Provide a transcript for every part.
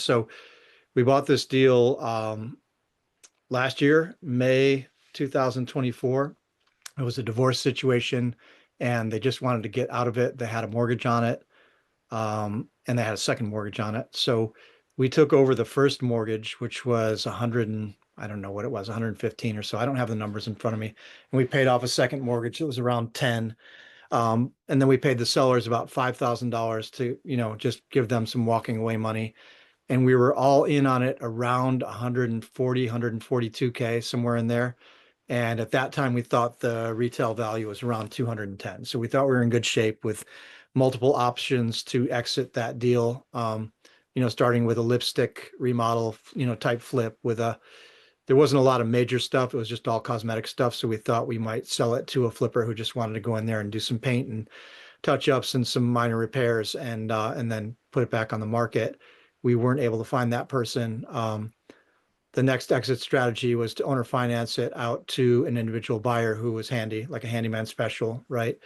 So we bought this deal last year, May 2024. It was a divorce situation and they just wanted to get out of it. They had a mortgage on it, and they had a second mortgage on it. So we took over the first mortgage, which was 100 and I don't know what it was, 115 or so. I don't have the numbers in front of me. And we paid off a second mortgage. It was around 10. And then we paid the sellers about $5,000 to, just give them some walking away money. And we were all in on it around 140, 142K, somewhere in there. And at that time, we thought the retail value was around 210. So we thought we were in good shape with multiple options to exit that deal. Starting with a lipstick remodel, type flip there wasn't a lot of major stuff. It was just all cosmetic stuff. So we thought we might sell it to a flipper who just wanted to go in there and do some paint and touch ups and some minor repairs and then put it back on the market. We weren't able to find that person. The next exit strategy was to owner finance it out to an individual buyer who was handy, like a handyman special, right?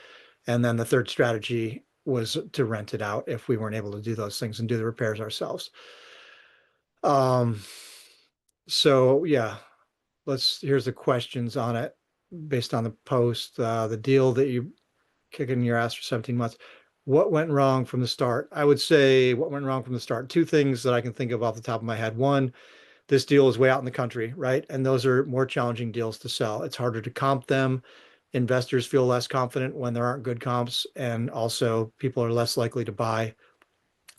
And then the third strategy was to rent it out if we weren't able to do those things and do the repairs ourselves. Um, so yeah, here's the questions on it based on the post. The deal that you kick in your ass for 17 months. What went wrong from the start? I would say what went wrong from the start. Two things that I can think of off the top of my head. One, this deal is way out in the country, right? And those are more challenging deals to sell. It's harder to comp them. Investors feel less confident when there aren't good comps, and also people are less likely to buy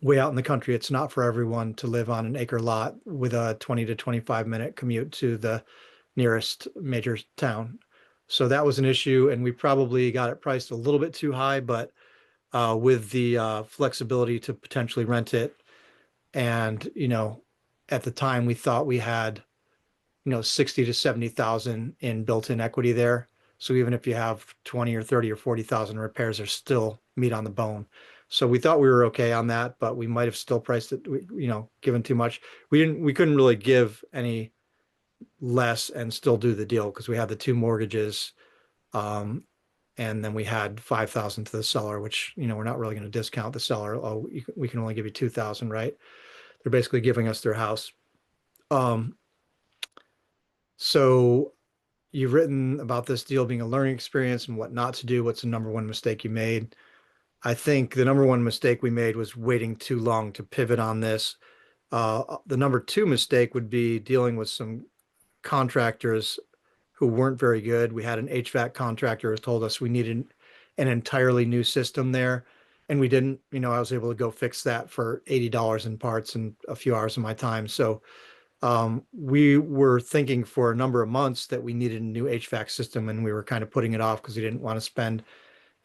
way out in the country. It's not for everyone to live on an acre lot with a 20 to 25-minute commute to the nearest major town. So that was an issue, and we probably got it priced a little bit too high, but with the flexibility to potentially rent it. And, at the time we thought we had, 60 to 70,000 in built-in equity there. So even if you have 20 or 30 or 40,000 repairs, there's still meat on the bone. So we thought we were okay on that, but we might have still priced it, given too much. We couldn't really give any less and still do the deal because we had the two mortgages. And then we had 5,000 to the seller, which, we're not really going to discount the seller. Oh, we can only give you 2,000, right? They're basically giving us their house. So you've written about this deal being a learning experience and what not to do. What's the number one mistake you made? I think the number one mistake we made was waiting too long to pivot on this. The number two mistake would be dealing with some contractors who weren't very good. We had an HVAC contractor who told us we needed an entirely new system there, and we didn't. I was able to go fix that for $80 in parts and a few hours of my time. So we were thinking for a number of months that we needed a new HVAC system, and we were kind of putting it off because we didn't want to spend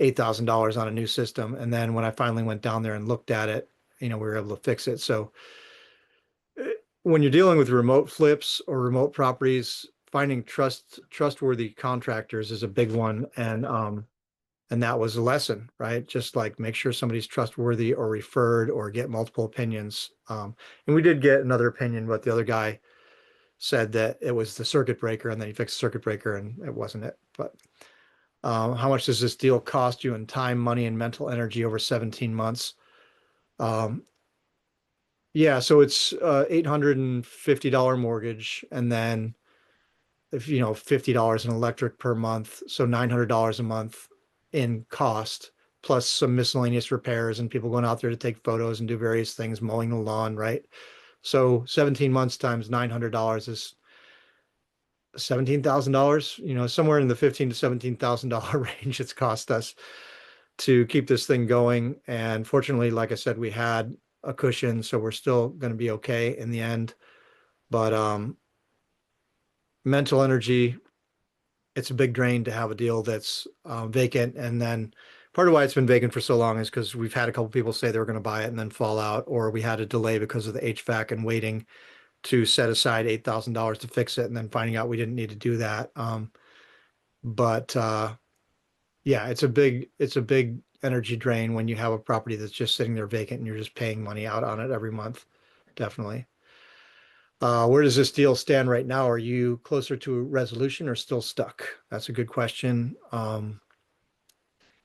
$8,000 on a new system. And then when I finally went down there and looked at it, we were able to fix it. So when you're dealing with remote flips or remote properties, finding trustworthy contractors is a big one. And that was a lesson, right? Just like make sure somebody's trustworthy or referred or get multiple opinions. And we did get another opinion, but the other guy said that it was the circuit breaker, and then he fixed the circuit breaker and it wasn't it. But how much does this deal cost you in time, money, and mental energy over 17 months? Yeah, so it's $850 mortgage, and then if $50 in electric per month, so $900 a month in cost, plus some miscellaneous repairs and people going out there to take photos and do various things, mowing the lawn, right? So 17 months times $900 is $17,000, somewhere in the $15,000 to $17,000 range it's cost us to keep this thing going. And fortunately, like I said, we had a cushion, so we're still going to be okay in the end. But mental energy, it's a big drain to have a deal that's vacant. And then part of why it's been vacant for so long is because we've had a couple people say they were going to buy it and then fall out, or we had a delay because of the HVAC and waiting to set aside $8,000 to fix it and then finding out we didn't need to do that. But yeah, it's a big energy drain when you have a property that's just sitting there vacant and you're just paying money out on it every month. Definitely. Where does this deal stand right now? Are you closer to a resolution or still stuck? That's a good question.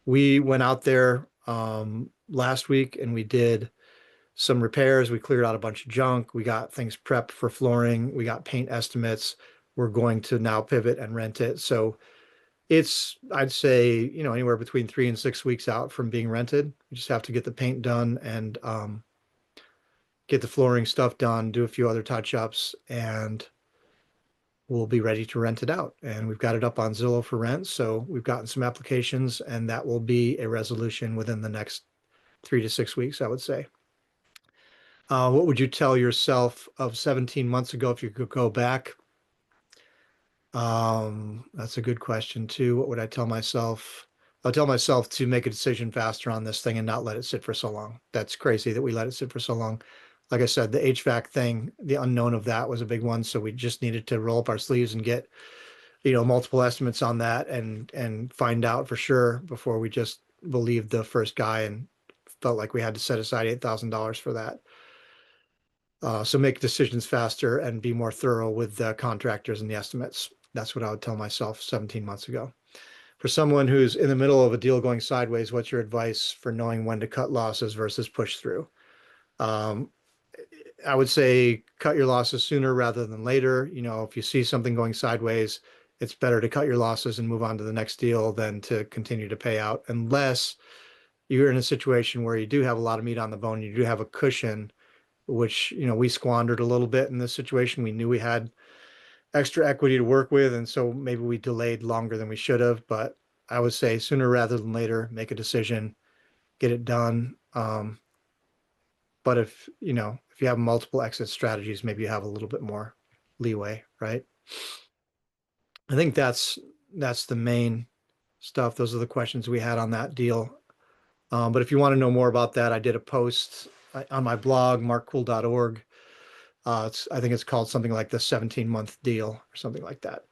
We went out there last week and we did some repairs. We cleared out a bunch of junk. We got things prepped for flooring. We got paint estimates. We're going to now pivot and rent it. So it's, I'd say, anywhere between 3 and 6 weeks out from being rented. We just have to get the paint done and get the flooring stuff done, do a few other touch-ups, and we'll be ready to rent it out. And we've got it up on Zillow for rent. So we've gotten some applications, and that will be a resolution within the next 3 to 6 weeks, I would say. What would you tell yourself of 17 months ago if you could go back? That's a good question too. What would I tell myself? I'll tell myself to make a decision faster on this thing and not let it sit for so long. That's crazy that we let it sit for so long. Like I said, the HVAC thing, the unknown of that was a big one. So we just needed to roll up our sleeves and get, multiple estimates on that and find out for sure before we just believed the first guy and felt like we had to set aside $8,000 for that. So make decisions faster and be more thorough with the contractors and the estimates. That's what I would tell myself 17 months ago. For someone who's in the middle of a deal going sideways, what's your advice for knowing when to cut losses versus push through? Um, I would say cut your losses sooner rather than later. If you see something going sideways, it's better to cut your losses and move on to the next deal than to continue to pay out, unless you're in a situation where you do have a lot of meat on the bone, you do have a cushion, which, we squandered a little bit in this situation. We knew we had extra equity to work with, and so maybe we delayed longer than we should have. But I would say sooner rather than later, make a decision, get it done. But if you have multiple exit strategies, maybe you have a little bit more leeway, right? I think that's the main stuff. Those are the questions we had on that deal. But if you want to know more about that, I did a post on my blog, markcool.org. I think it's called something like the 17-month deal or something like that.